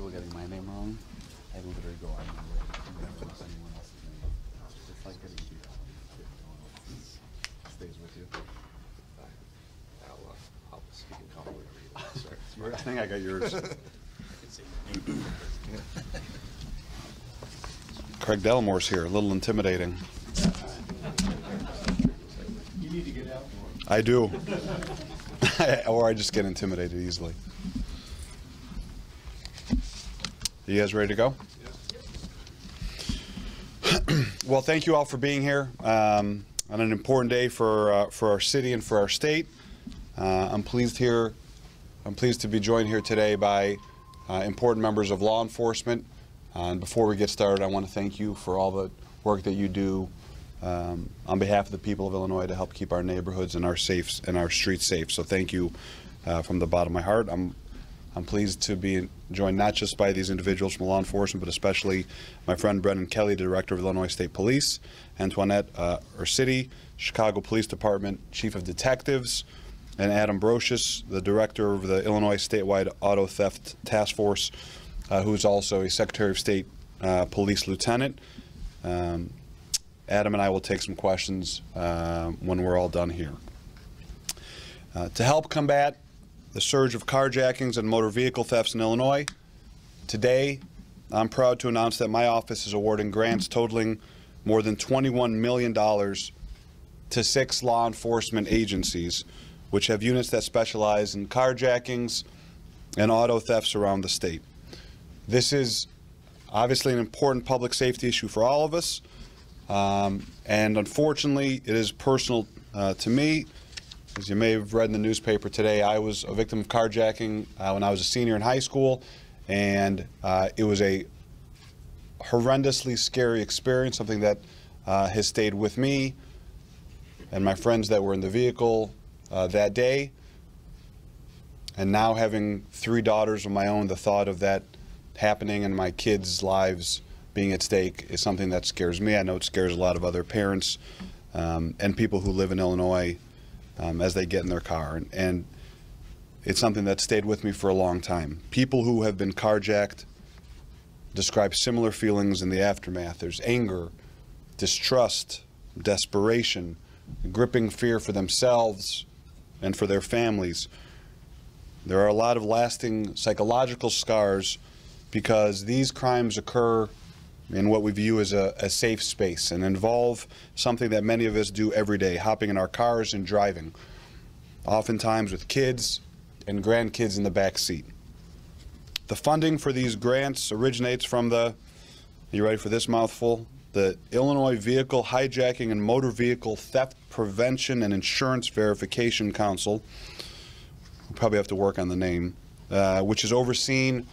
trouble getting my name wrong. I literally go on my way. Never miss anyone else's name. It's like getting beat up. It stays with you. I'll speak in common whenever you want, sir. I think I got yours. Craig Delamore's here, a little intimidating. You need to get out more. I do. Or I just get intimidated easily. You guys ready to go? Well, thank you all for being here on an important day for our city and for our state. I'm pleased to be joined here today by important members of law enforcement. And before we get started, I want to thank you for all the work that you do on behalf of the people of Illinois to help keep our neighborhoods and our streets safe. So thank you from the bottom of my heart. I'm pleased to be joined not just by these individuals from law enforcement, but especially my friend Brendan Kelly, the Director of Illinois State Police, Antoinette Ursitti, Chicago Police Department Chief of Detectives, and Adam Brocious, the Director of the Illinois Statewide Auto Theft Task Force, who is also a Secretary of State Police Lieutenant. Adam and I will take some questions when we're all done here. To help combat the surge of carjackings and motor vehicle thefts in Illinois, today I'm proud to announce that my office is awarding grants totaling more than $21 million to 6 law enforcement agencies, which have units that specialize in carjackings and auto thefts around the state. This is obviously an important public safety issue for all of us, and unfortunately it is personal to me. As you may have read in the newspaper today, I was a victim of carjacking when I was a senior in high school, and it was a horrendously scary experience, something that has stayed with me and my friends that were in the vehicle that day. And now, having 3 daughters of my own, the thought of that happening and my kids' lives being at stake is something that scares me. I know it scares a lot of other parents and people who live in Illinois as they get in their car. And it's something that stayed with me for a long time. People who have been carjacked describe similar feelings in the aftermath. There's anger, distrust, desperation, gripping fear for themselves and for their families. There are a lot of lasting psychological scars because these crimes occur in what we view as a safe space and involve something that many of us do every day, hopping in our cars and driving, oftentimes with kids and grandkids in the back seat. The funding for these grants originates from the, you ready for this mouthful? The Illinois Vehicle Hijacking and Motor Vehicle Theft Prevention and Insurance Verification Council. We'll probably have to work on the name, which is overseen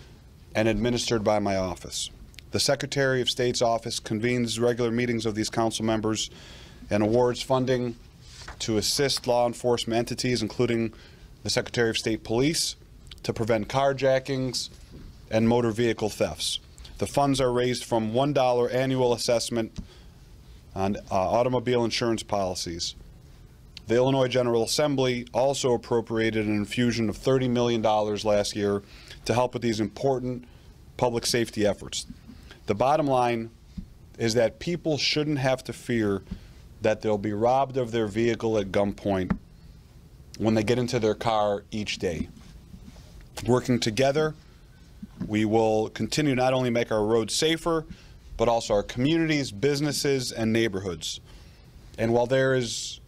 and administered by my office. The Secretary of State's office convenes regular meetings of these council members and awards funding to assist law enforcement entities, including the Secretary of State Police, to prevent carjackings and motor vehicle thefts. The funds are raised from $1 annual assessment on automobile insurance policies. The Illinois General Assembly also appropriated an infusion of $30 million last year to help with these important public safety efforts. The bottom line is that people shouldn't have to fear that they'll be robbed of their vehicle at gunpoint when they get into their car each day. Working together, we will continue not only make our roads safer, but also our communities, businesses, and neighborhoods. And while there is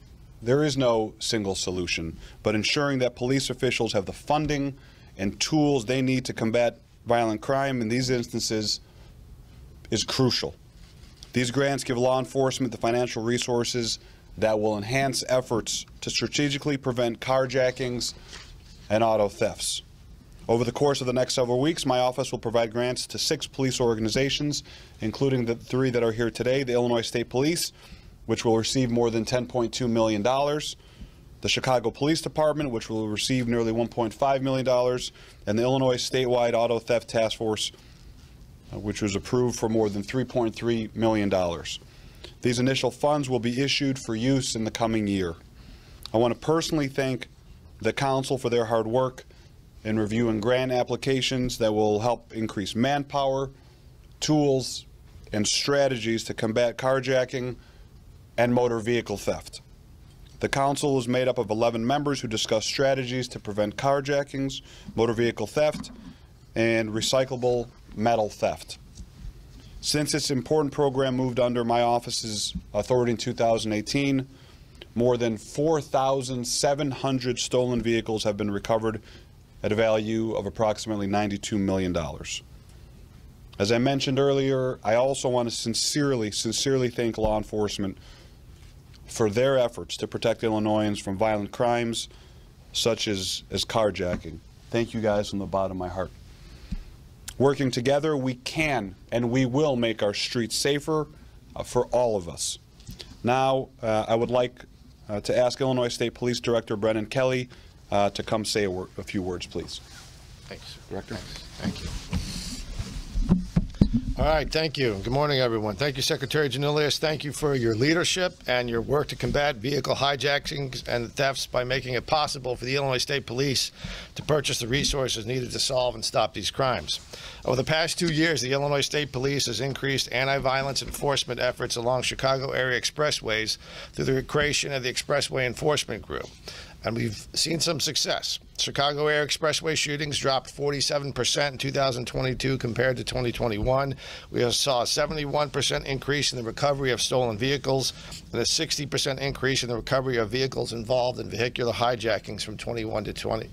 no single solution, but ensuring that police officials have the funding and tools they need to combat violent crime in these instances is crucial. These grants give law enforcement the financial resources that will enhance efforts to strategically prevent carjackings and auto thefts. Over the course of the next several weeks, my office will provide grants to 6 police organizations, including the 3 that are here today: the Illinois State Police, which will receive more than $10.2 million, the Chicago Police Department, which will receive nearly $1.5 million, and the Illinois Statewide Auto Theft Task Force, which was approved for more than $3.3 million. These initial funds will be issued for use in the coming year. I want to personally thank the Council for their hard work in reviewing grant applications that will help increase manpower, tools, and strategies to combat carjacking and motor vehicle theft. The council is made up of 11 members who discuss strategies to prevent carjackings, motor vehicle theft, and recyclable metal theft. Since its important program moved under my office's authority in 2018, more than 4,700 stolen vehicles have been recovered at a value of approximately $92 million. As I mentioned earlier, I also want to sincerely thank law enforcement for their efforts to protect Illinoisans from violent crimes such as carjacking. Thank you guys from the bottom of my heart. Working together, we can and we will make our streets safer for all of us. Now, I would like to ask Illinois State Police Director Brennan Kelly to come say a few words, please. Thanks. Director. Thank you. All right, thank you. Good morning, everyone. Thank you, Secretary Giannoulias. Thank you for your leadership and your work to combat vehicle hijackings and thefts by making it possible for the Illinois State Police to purchase the resources needed to solve and stop these crimes. Over the past 2 years, the Illinois State Police has increased anti-violence enforcement efforts along Chicago area expressways through the creation of the Expressway Enforcement Group. And we've seen some success. Chicago area expressway shootings dropped 47% in 2022 compared to 2021. We saw a 71% increase in the recovery of stolen vehicles and a 60% increase in the recovery of vehicles involved in vehicular hijackings from 21 to 22.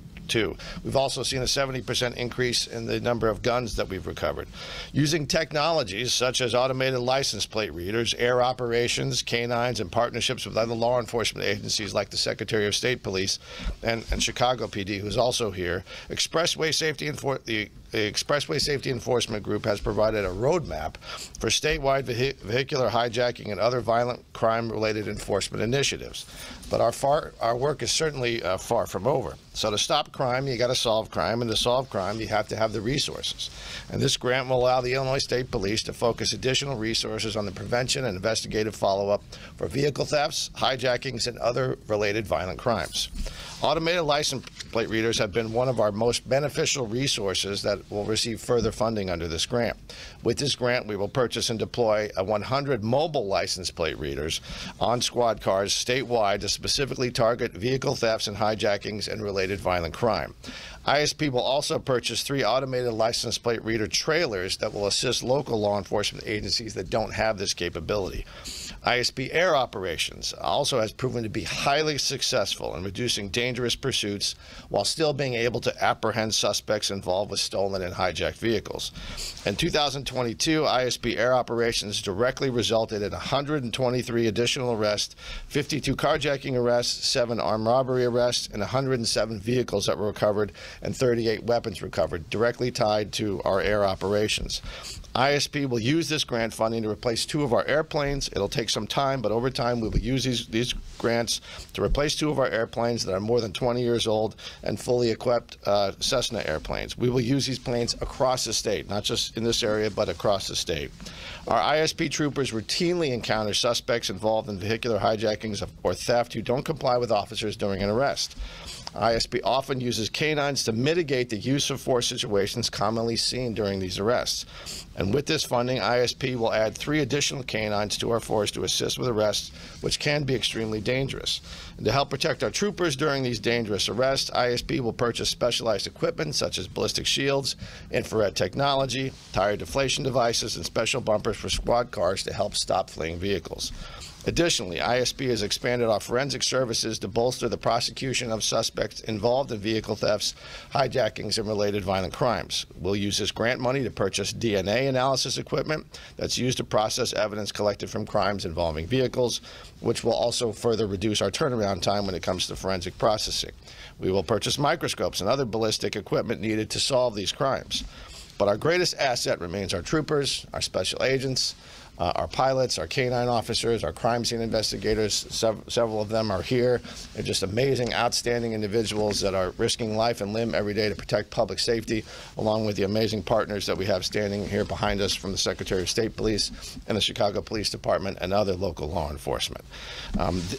We've also seen a 70% increase in the number of guns that we've recovered. Using technologies such as automated license plate readers, air operations, canines, and partnerships with other law enforcement agencies like the Secretary of State Police and Chicago PD, who's also here, the Expressway Safety Enforcement Group has provided a roadmap for statewide vehicular hijacking and other violent crime-related enforcement initiatives. But our work is certainly far from over. So to stop crime, you got to solve crime, and to solve crime, you have to have the resources. And this grant will allow the Illinois State Police to focus additional resources on the prevention and investigative follow-up for vehicle thefts, hijackings, and other related violent crimes. Automated license plate readers have been one of our most beneficial resources that will receive further funding under this grant. With this grant, we will purchase and deploy 100 mobile license plate readers on squad cars statewide to specifically target vehicle thefts and hijackings and related violent crime. ISP will also purchase 3 automated license plate reader trailers that will assist local law enforcement agencies that don't have this capability. ISP Air Operations also has proven to be highly successful in reducing dangerous pursuits while still being able to apprehend suspects involved with stolen and hijacked vehicles. In 2022, ISP Air Operations directly resulted in 123 additional arrests, 52 carjacking arrests, 7 armed robbery arrests, and 107 vehicles that were recovered and 38 weapons recovered, directly tied to our air operations. ISP will use this grant funding to replace 2 of our airplanes. It'll take some time, but over time we will use these grants to replace 2 of our airplanes that are more than 20 years old and fully equipped Cessna airplanes. We will use these planes across the state, not just in this area, but across the state. Our ISP troopers routinely encounter suspects involved in vehicular hijackings or theft who don't comply with officers during an arrest. ISP often uses canines to mitigate the use of force situations commonly seen during these arrests. And with this funding, ISP will add 3 additional canines to our force to assist with arrests, which can be extremely dangerous. And to help protect our troopers during these dangerous arrests, ISP will purchase specialized equipment such as ballistic shields, infrared technology, tire deflation devices, and special bumpers for squad cars to help stop fleeing vehicles. Additionally, ISP has expanded our forensic services to bolster the prosecution of suspects involved in vehicle thefts, hijackings, and related violent crimes. We'll use this grant money to purchase DNA analysis equipment that's used to process evidence collected from crimes involving vehicles, which will also further reduce our turnaround time when it comes to forensic processing. We will purchase microscopes and other ballistic equipment needed to solve these crimes. But our greatest asset remains our troopers, our special agents, our pilots, our canine officers, our crime scene investigators. Several of them are here. They're just amazing, outstanding individuals that are risking life and limb every day to protect public safety, along with the amazing partners that we have standing here behind us from the Secretary of State Police and the Chicago Police Department and other local law enforcement.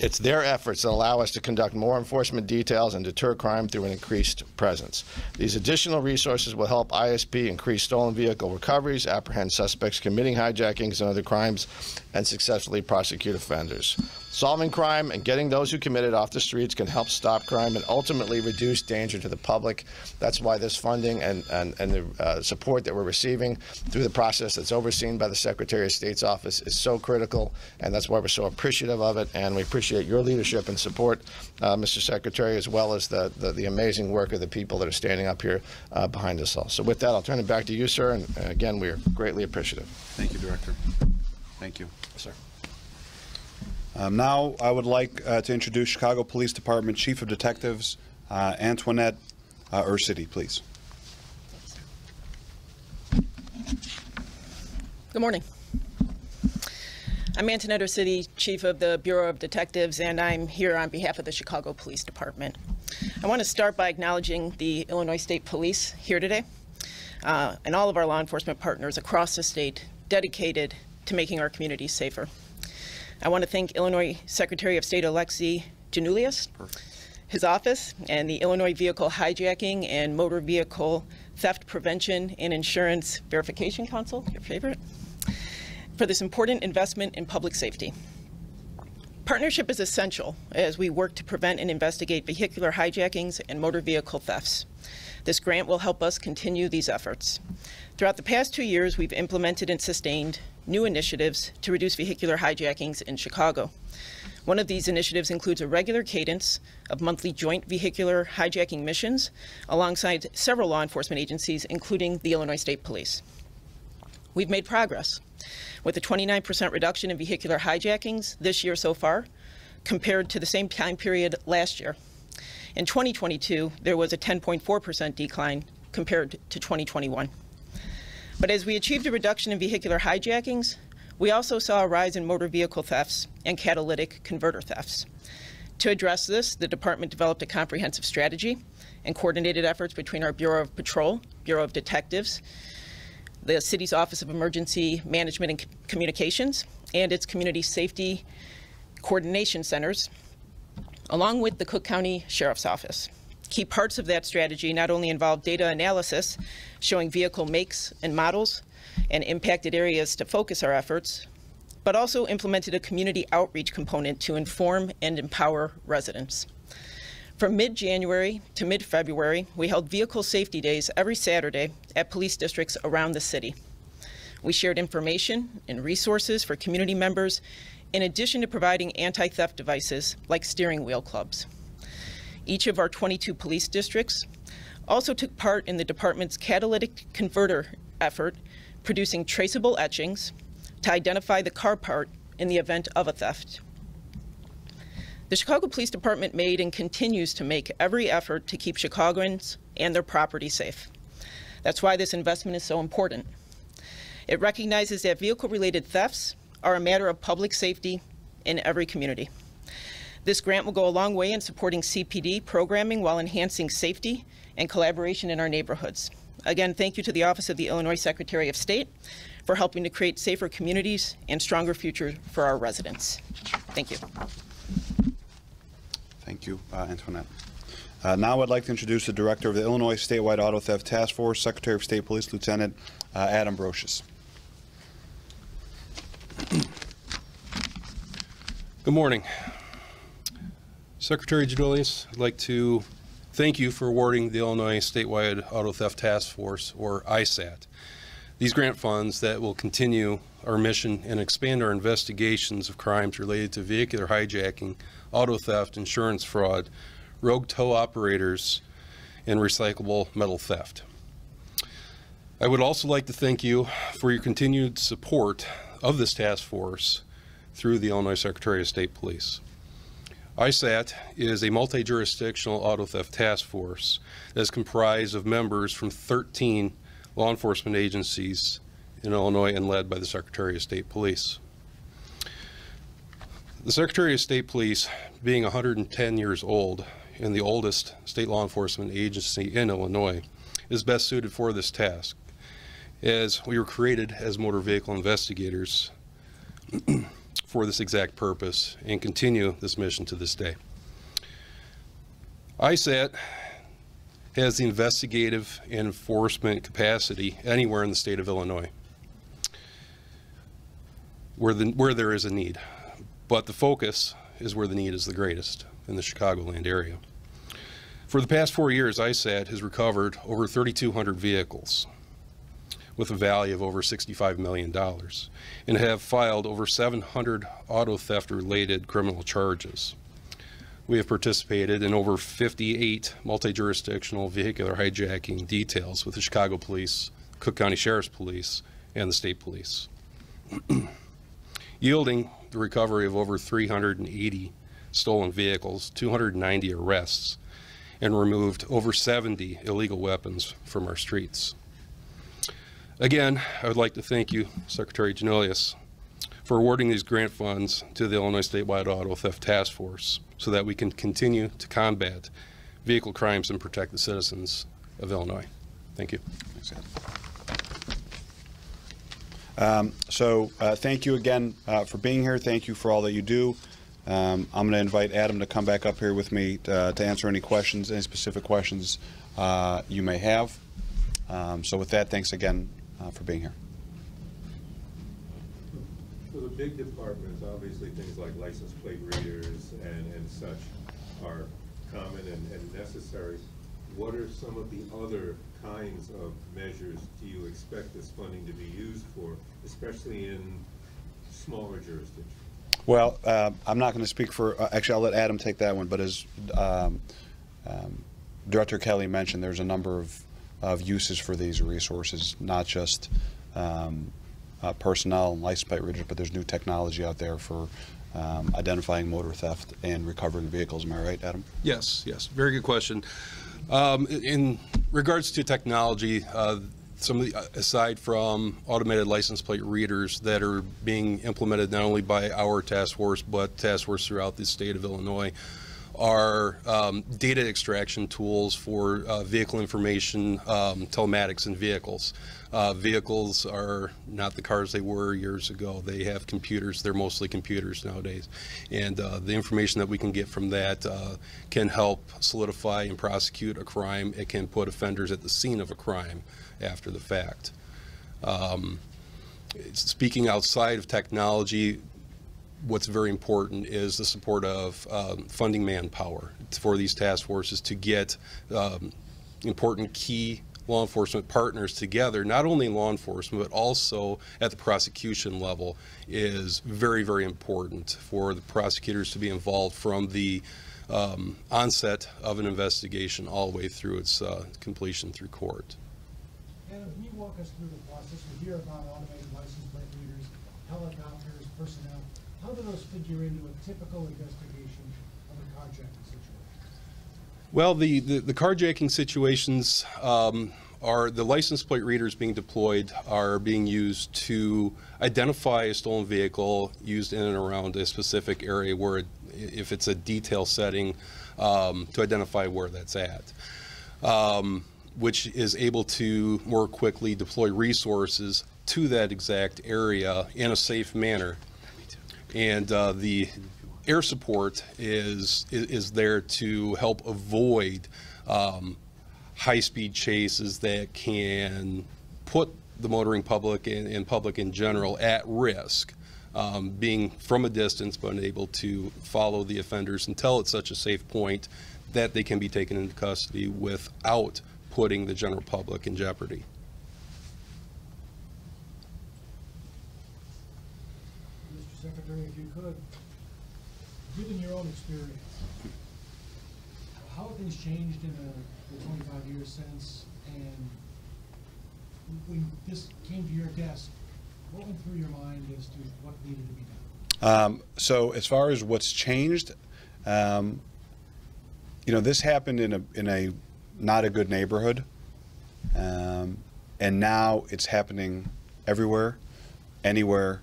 It's their efforts that allow us to conduct more enforcement details and deter crime through an increased presence. These additional resources will help ISP increase stolen vehicle recoveries, apprehend suspects committing hijackings and other crimes, and successfully prosecute offenders. Solving crime and getting those who committed off the streets can help stop crime and ultimately reduce danger to the public. That's why this funding and the support that we're receiving through the process that's overseen by the Secretary of State's office is so critical, and that's why we're so appreciative of it, and we appreciate your leadership and support, Mr. Secretary, as well as the amazing work of the people that are standing up here behind us all. So with that, I'll turn it back to you, sir, and again, we are greatly appreciative. Thank you, Director. Thank you. Yes, sir. Now I would like to introduce Chicago Police Department Chief of Detectives Antoinette Ursity, please. Good morning. I'm Antoinette Ursity, Chief of the Bureau of Detectives, and I'm here on behalf of the Chicago Police Department. I want to start by acknowledging the Illinois State Police here today and all of our law enforcement partners across the state dedicated to making our communities safer. I want to thank Illinois Secretary of State Alexi Giannoulias, his office, and the Illinois Vehicle Hijacking and Motor Vehicle Theft Prevention and Insurance Verification Council, your favorite, for this important investment in public safety. Partnership is essential as we work to prevent and investigate vehicular hijackings and motor vehicle thefts. This grant will help us continue these efforts. Throughout the past 2 years, we've implemented and sustained new initiatives to reduce vehicular hijackings in Chicago. One of these initiatives includes a regular cadence of monthly joint vehicular hijacking missions alongside several law enforcement agencies, including the Illinois State Police. We've made progress with a 29% reduction in vehicular hijackings this year so far compared to the same time period last year. In 2022, there was a 10.4% decline compared to 2021. But as we achieved a reduction in vehicular hijackings, we also saw a rise in motor vehicle thefts and catalytic converter thefts. To address this, the department developed a comprehensive strategy and coordinated efforts between our Bureau of Patrol, Bureau of Detectives, the city's Office of Emergency Management and Communications, and its Community Safety Coordination Centers, along with the Cook County Sheriff's Office. Key parts of that strategy not only involve data analysis showing vehicle makes and models and impacted areas to focus our efforts, but also implemented a community outreach component to inform and empower residents. From mid-January to mid-February, we held vehicle safety days every Saturday at police districts around the city. We shared information and resources for community members in addition to providing anti-theft devices like steering wheel clubs. Each of our 22 police districts also took part in the department's catalytic converter effort, producing traceable etchings to identify the car part in the event of a theft. The Chicago Police Department made and continues to make every effort to keep Chicagoans and their property safe. That's why this investment is so important. It recognizes that vehicle-related thefts are a matter of public safety in every community. This grant will go a long way in supporting CPD programming while enhancing safety and collaboration in our neighborhoods. Again, thank you to the Office of the Illinois Secretary of State for helping to create safer communities and stronger future for our residents. Thank you. Thank you, Antoinette. Now I'd like to introduce the Director of the Illinois Statewide Auto Theft Task Force, Secretary of State Police, Lieutenant Adam Brocious. Good morning. Secretary Giannoulias, I'd like to thank you for awarding the Illinois Statewide Auto Theft Task Force, or ISAT, these grant funds that will continue our mission and expand our investigations of crimes related to vehicular hijacking, auto theft, insurance fraud, rogue tow operators, and recyclable metal theft. I would also like to thank you for your continued support of this task force through the Illinois Secretary of State Police. ISAT is a multi-jurisdictional auto theft task force that is comprised of members from 13 law enforcement agencies in Illinois and led by the Secretary of State Police. The Secretary of State Police, being 110 years old and the oldest state law enforcement agency in Illinois, is best suited for this task, as we were created as motor vehicle investigators for this exact purpose and continue this mission to this day. ISAT has the investigative and enforcement capacity anywhere in the state of Illinois where there is a need, but the focus is where the need is the greatest, in the Chicagoland area. For the past 4 years, ISAT has recovered over 3,200 vehicles with a value of over $65 million and have filed over 700 auto theft related criminal charges. We have participated in over 58 multi-jurisdictional vehicular hijacking details with the Chicago Police, Cook County Sheriff's Police, and the State Police, yielding the recovery of over 380 stolen vehicles, 290 arrests, and removed over 70 illegal weapons from our streets. Again, I would like to thank you, Secretary Giannoulias, for awarding these grant funds to the Illinois Statewide Auto Theft Task Force so that we can continue to combat vehicle crimes and protect the citizens of Illinois. Thank you. Thanks, Ed. Thank you again for being here. Thank you for all that you do. I'm going to invite Adam to come back up here with me to answer any questions, any specific questions you may have. So with that, thanks again for being here. For the big departments, obviously things like license plate readers and such are common and necessary. What are some of the other kinds of measures do you expect this funding to be used for, especially in smaller jurisdictions? Well, I'm not going to speak for, actually I'll let Adam take that one, but as Director Kelly mentioned, there's a number of uses for these resources, not just personnel and license plate readers, but there's new technology out there for identifying motor theft and recovering vehicles. Am I right, Adam? Yes, yes, very good question. In regards to technology, some of the, aside from automated license plate readers that are being implemented not only by our task force but task force throughout the state of Illinois, are data extraction tools for vehicle information, telematics in vehicles. Vehicles are not the cars they were years ago. They have computers. They're mostly computers nowadays. And the information that we can get from that can help solidify and prosecute a crime. It can put offenders at the scene of a crime after the fact. Speaking outside of technology, what's very important is the support of funding manpower for these task forces to get important key law enforcement partners together, not only in law enforcement, but also at the prosecution level, is very, very important for the prosecutors to be involved from the onset of an investigation all the way through its completion through court. Adam, can you walk us through the process? We hear about automated license plate readers, helicopters, personnel. How do those figure into a typical investigation of a carjacking situation? Well, the carjacking situations are the license plate readers being deployed are being used to identify a stolen vehicle used in and around a specific area where, if it's a detail setting, to identify where that's at, which is able to more quickly deploy resources to that exact area in a safe manner. And the air support is there to help avoid high-speed chases that can put the motoring public and public in general at risk, being from a distance but unable to follow the offenders until it's such a safe point that they can be taken into custody without putting the general public in jeopardy. Mr. Secretary, if you could, given your own experience, how have things changed in the 25 years since, and when this came to your desk, what went through your mind as to what needed to be done? So as far as what's changed, you know, this happened in a not a good neighborhood, and now it's happening everywhere, anywhere,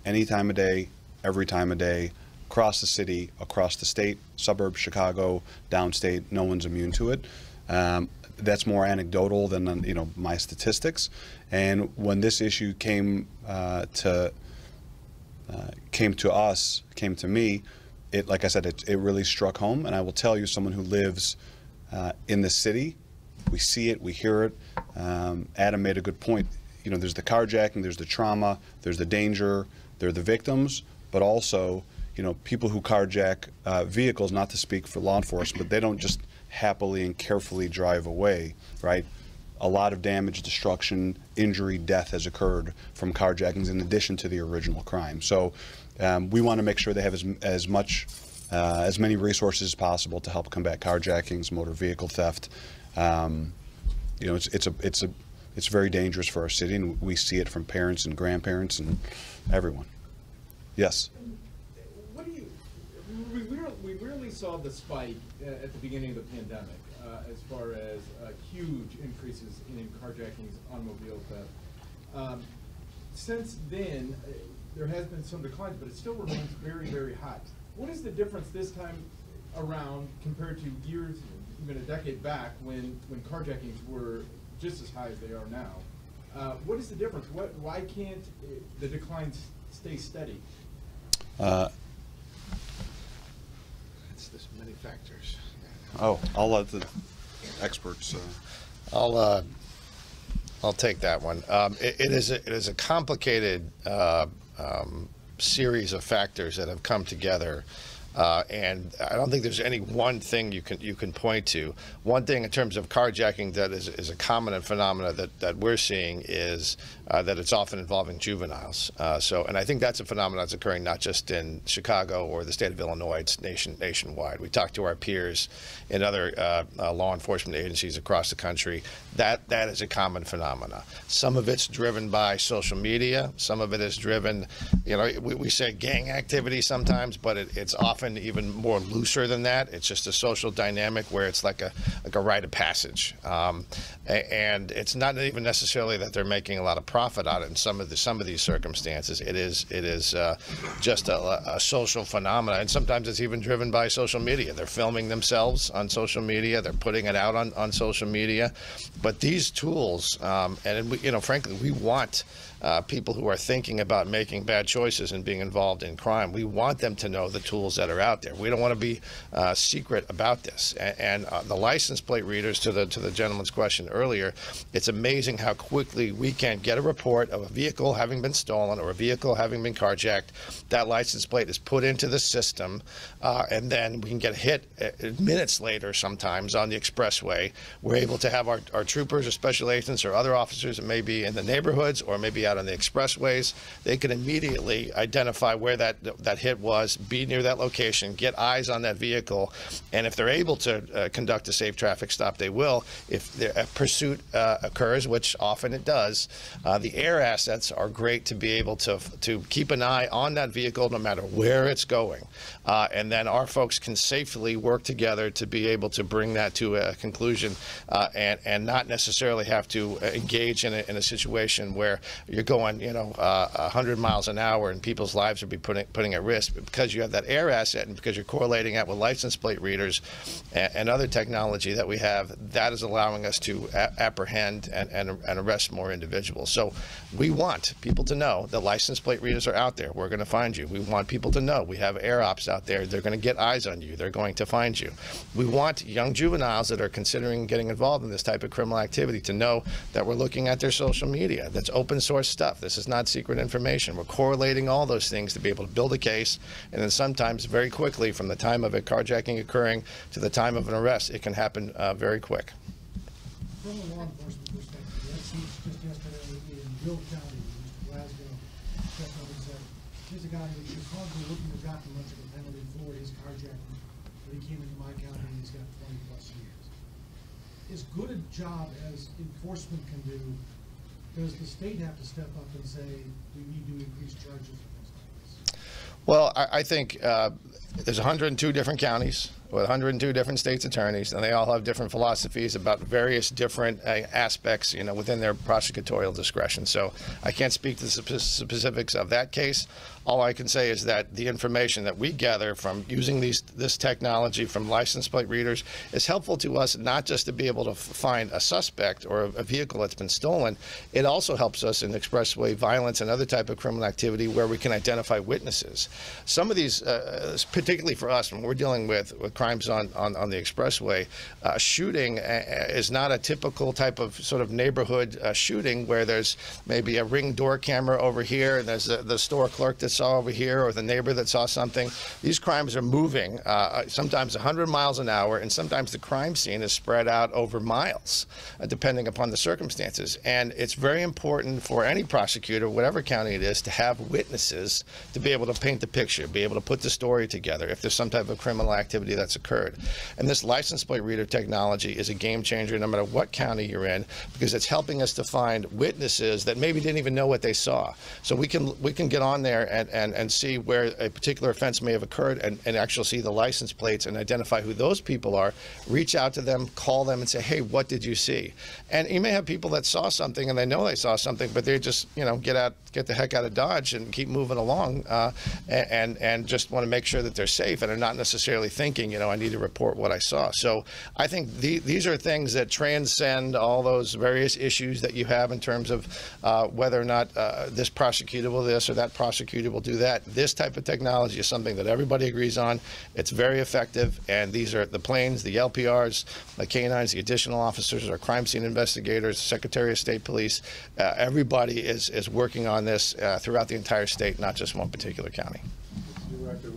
any time of day, every time of day, across the city, across the state, suburbs, Chicago, downstate. No one's immune to it. That's more anecdotal than my statistics. And when this issue came to me, it, like I said, it really struck home. And I will tell you, someone who lives in the city, we see it, we hear it. Adam made a good point. There's the carjacking, there's the trauma, there's the danger, there are the victims, but also, people who carjack vehicles, not to speak for law enforcement, but they don't just happily and carefully drive away, right? A lot of damage, destruction, injury, death has occurred from carjackings in addition to the original crime. So we want to make sure they have as many resources as possible to help combat carjackings, motor vehicle theft. It's very dangerous for our city, and we see it from parents and grandparents and everyone. Yes. We really saw the spike at the beginning of the pandemic as far as huge increases in carjackings, automobile theft. Since then, there has been some declines, but it still remains very, very high. What is the difference this time around compared to years, even a decade back, when carjackings were just as high as they are now? What is the difference? Why can't the declines stay steady? There's many factors. Oh, I'll let the experts. I'll take that one. It is a complicated series of factors that have come together. And I don't think there's any one thing you can point to. One thing in terms of carjacking that is a common phenomenon that we're seeing is that it's often involving juveniles. And I think that's a phenomenon that's occurring not just in Chicago or the state of Illinois, it's nationwide. We talk to our peers in other law enforcement agencies across the country. That is a common phenomenon. Some of it's driven by social media. Some of it is driven, we say gang activity sometimes, but it's often even more looser than that. It's just a social dynamic where it's like a rite of passage, and it's not even necessarily that they're making a lot of profit on it. In some of these circumstances, it is just a social phenomenon, and sometimes it's even driven by social media. They're filming themselves on social media. They're putting it out on social media. But these tools, and frankly, we want people who are thinking about making bad choices and being involved in crime. We want them to know the tools that are out there. We don't want to be secret about this. And the license plate readers, to the gentleman's question earlier, it's amazing how quickly we can get a report of a vehicle having been stolen or a vehicle having been carjacked. That license plate is put into the system, and then we can get hit minutes later sometimes on the expressway. We're able to have our troopers or special agents or other officers that may be in the neighborhoods or maybe out on the expressways. They can immediately identify where that hit was, be near that location, get eyes on that vehicle, and if they're able to conduct a safe traffic stop, they will. If a pursuit occurs, which often it does, the air assets are great to be able to keep an eye on that vehicle no matter where it's going. And then our folks can safely work together to be able to bring that to a conclusion and not necessarily have to engage in a situation where you're going 100 miles an hour and people's lives would be putting at risk. Because you have that air asset and because you're correlating that with license plate readers and other technology that we have, that is allowing us to apprehend and arrest more individuals. So we want people to know that license plate readers are out there. We're going to find you. We want people to know we have air ops out there. They're going to get eyes on you. They're going to find you. We want young juveniles that are considering getting involved in this type of criminal activity to know that we're looking at their social media. That's open source stuff. This is not secret information. We're correlating all those things to be able to build a case, and then sometimes very quickly from the time of a carjacking occurring to the time of an arrest, it can happen very quick. From a law enforcement perspective, that seems just yesterday in Bill County, Mr. Glasgow stepped up and said, here's a guy in Chicago wouldn't have gotten much of a penalty for his carjacking, but he came into my county and he's got 20+ years. As good a job as enforcement can do, does the state have to step up and say, we need to increase charges for things like this? Well, I think there's 102 different counties. with 102 different states attorneys, and they all have different philosophies about various different aspects, within their prosecutorial discretion. So I can't speak to the specifics of that case. All I can say is that the information that we gather from using this technology from license plate readers is helpful to us, not just to be able to find a suspect or a vehicle that's been stolen. It also helps us in expressway violence and other type of criminal activity where we can identify witnesses. Some of these, particularly for us, when we're dealing with crimes on the expressway, shooting is not a typical type of sort of neighborhood shooting where there's maybe a Ring door camera over here and there's the store clerk that saw over here or the neighbor that saw something. These crimes are moving sometimes 100 miles an hour, and sometimes the crime scene is spread out over miles, depending upon the circumstances. And it's very important for any prosecutor, whatever county it is, to have witnesses to be able to paint the picture, be able to put the story together if there's some type of criminal activity that's occurred. And this license plate reader technology is a game changer no matter what county you're in, because it's helping us to find witnesses that maybe didn't even know what they saw. So we can get on there and see where a particular offense may have occurred and actually see the license plates and identify who those people are, reach out to them, call them and say, hey, what did you see? And you may have people that saw something and they know they saw something, but they just, get the heck out of Dodge and keep moving along and just want to make sure that they're safe and are not necessarily thinking, I need to report what I saw. So I think these are things that transcend all those various issues that you have in terms of whether or not this prosecutor will this or that prosecutor will do that. This type of technology is something that everybody agrees on. It's very effective, and these are the planes, the LPRs, the canines, the additional officers, our crime scene investigators, Secretary of State Police. Everybody is working on this throughout the entire state, not just one particular county. Director,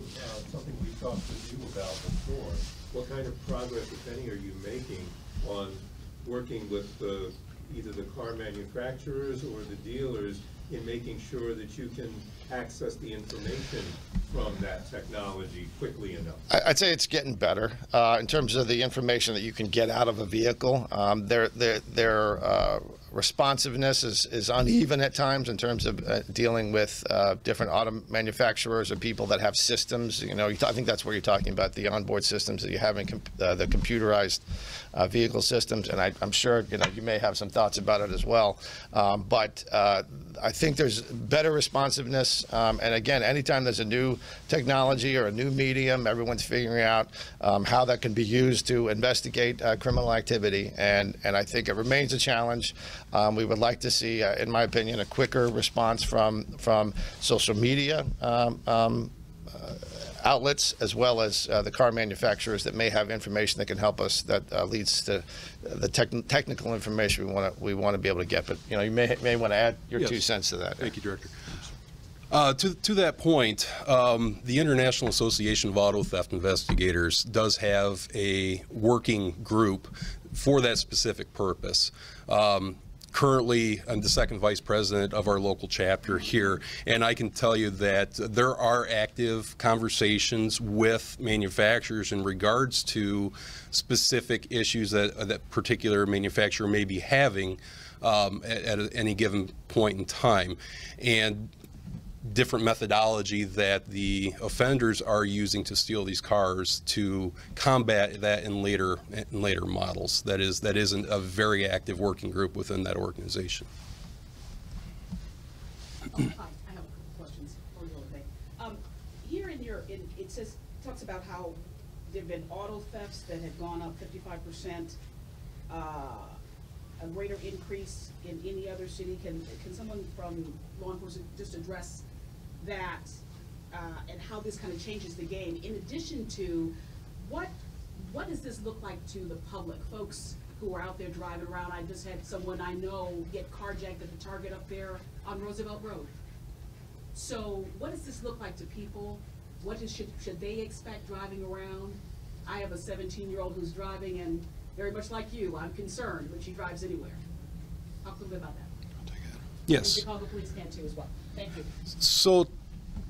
something we talked with you about before, what kind of progress, if any, are you making on working with either the car manufacturers or the dealers in making sure that you can access the information from that technology quickly enough? I'd say it's getting better in terms of the information that you can get out of a vehicle. Their responsiveness is uneven at times in terms of dealing with different auto manufacturers or people that have systems. I think that's where you're talking about the onboard systems that you have in the computerized vehicle systems, and I'm sure you may have some thoughts about it as well. But I think there's better responsiveness, and again, anytime there's a new technology or a new medium, everyone's figuring out how that can be used to investigate criminal activity, and I think it remains a challenge. We would like to see, in my opinion, a quicker response from social media outlets, as well as the car manufacturers that may have information that can help us, that leads to the technical information we want to be able to get. But you may want to add your 2 cents to that. Thank you, Director. To that point, the International Association of Auto Theft Investigators does have a working group for that specific purpose. Currently, I'm the second vice president of our local chapter here, and I can tell you that there are active conversations with manufacturers in regards to specific issues that that particular manufacturer may be having at any given point in time, and different methodology that the offenders are using to steal these cars to combat that in later models. That isn't a very active working group within that organization. Hi, I have a couple questions for you today. Here it talks about how there have been auto thefts that have gone up 55%. A greater increase in any other city. Can someone from law enforcement just address that and how this kind of changes the game? In addition to what does this look like to the public, folks who are out there driving around? I just had someone I know get carjacked at the Target up there on Roosevelt Road. So what does this look like to people? Should they expect driving around? I have a 17-year-old who's driving, and very much like you, I'm concerned when she drives anywhere. Talk a little bit about that. Yes. And Chicago Police can too as well. Thank you. So,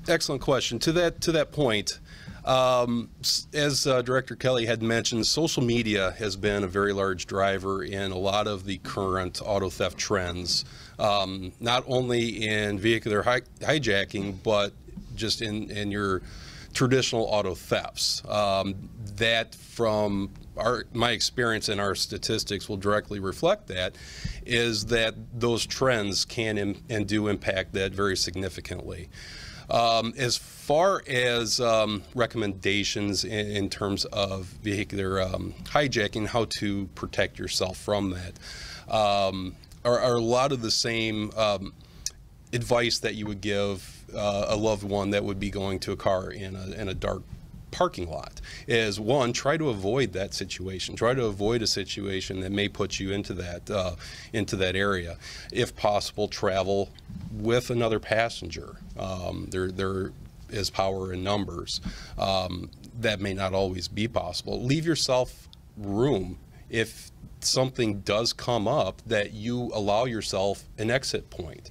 excellent question. To that point, as Director Kelly had mentioned, social media has been a very large driver in a lot of the current auto theft trends, not only in vehicular hijacking, but just in your traditional auto thefts. That, from my experience and our statistics will directly reflect that, is that those trends can and do impact that very significantly. As far as recommendations in terms of vehicular hijacking, how to protect yourself from that, are a lot of the same advice that you would give a loved one that would be going to a car in a dark parking lot. Is one, try to avoid that situation. Try to avoid a situation that may put you into that area. If possible, travel with another passenger. There is power in numbers. That may not always be possible. Leave yourself room if something does come up, that you allow yourself an exit point.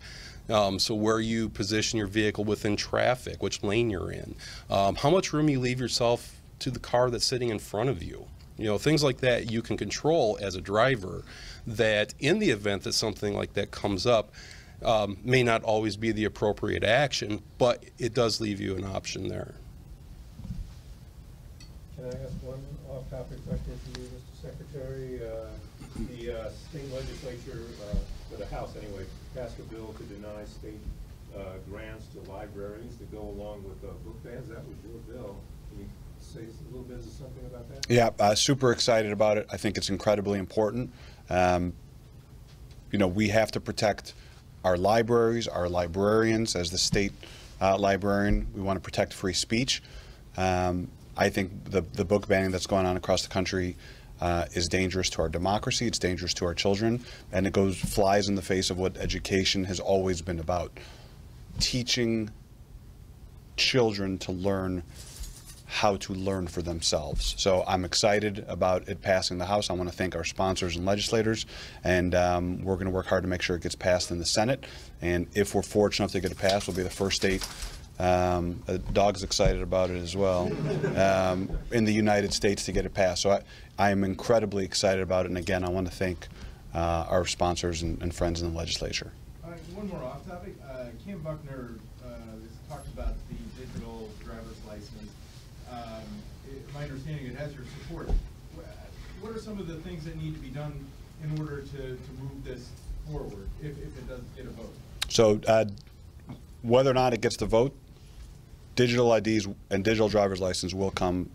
So where you position your vehicle within traffic, which lane you're in, how much room you leave yourself to the car that's sitting in front of you. Things like that you can control as a driver, that in the event that something like that comes up, may not always be the appropriate action, but it does leave you an option there. Can I ask one off-topic question for you, Mr. Secretary? The state legislature, or the House anyway, passed a bill to deny state grants to libraries to go along with book bans. That was your bill. Can you say a little bit of something about that? Yeah, super excited about it. I think it's incredibly important. We have to protect our libraries, our librarians. As the state librarian, we want to protect free speech. I think the book banning that's going on across the country is dangerous to our democracy. It's dangerous to our children, and it flies in the face of what education has always been about: teaching children to learn how to learn for themselves. So I'm excited about it passing the House. I want to thank our sponsors and legislators, and we're going to work hard to make sure it gets passed in the Senate. And if we're fortunate enough to get it passed, we'll be the first state. Dog's excited about it as well, in the United States to get it passed. So I am incredibly excited about it. And again, I want to thank our sponsors and friends in the legislature. One more off topic. Cam Buckner has talked about the digital driver's license. My understanding, it has your support. What are some of the things that need to be done in order to move this forward, if it does get a vote? So whether or not it gets the vote, digital IDs and digital driver's license will come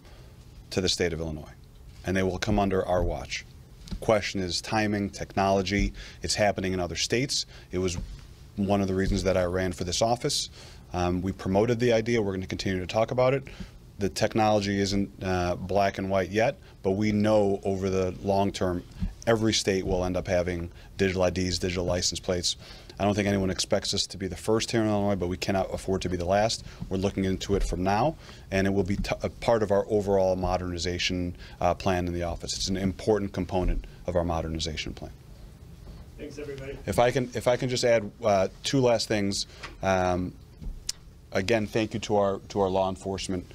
to the state of Illinois, and they will come under our watch. The question is timing, technology. It's happening in other states. It was one of the reasons that I ran for this office. We promoted the idea. We're going to continue to talk about it. The technology isn't black and white yet, but we know over the long term, every state will end up having digital IDs, digital license plates. I don't think anyone expects us to be the first here in Illinois, but we cannot afford to be the last. We're looking into it from now, and it will be a part of our overall modernization plan in the office. It's an important component of our modernization plan. Thanks, everybody. If I can just add two last things. Again, thank you to our law enforcement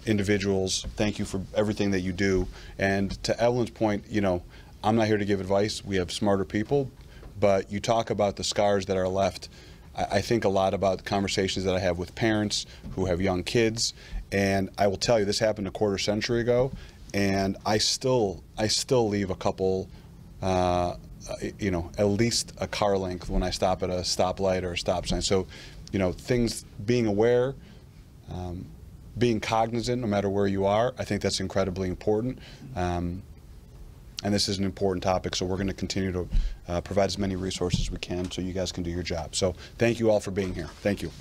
individuals. Thank you for everything that you do. And to Evelyn's point, I'm not here to give advice. We have smarter people. But you talk about the scars that are left. I think a lot about the conversations that I have with parents who have young kids, and I will tell you, this happened a quarter century ago, and I still leave a couple, at least a car length when I stop at a stoplight or a stop sign. So, things, being aware, being cognizant, no matter where you are, I think that's incredibly important. And this is an important topic, so we're going to continue to provide as many resources as we can so you guys can do your job. So thank you all for being here. Thank you.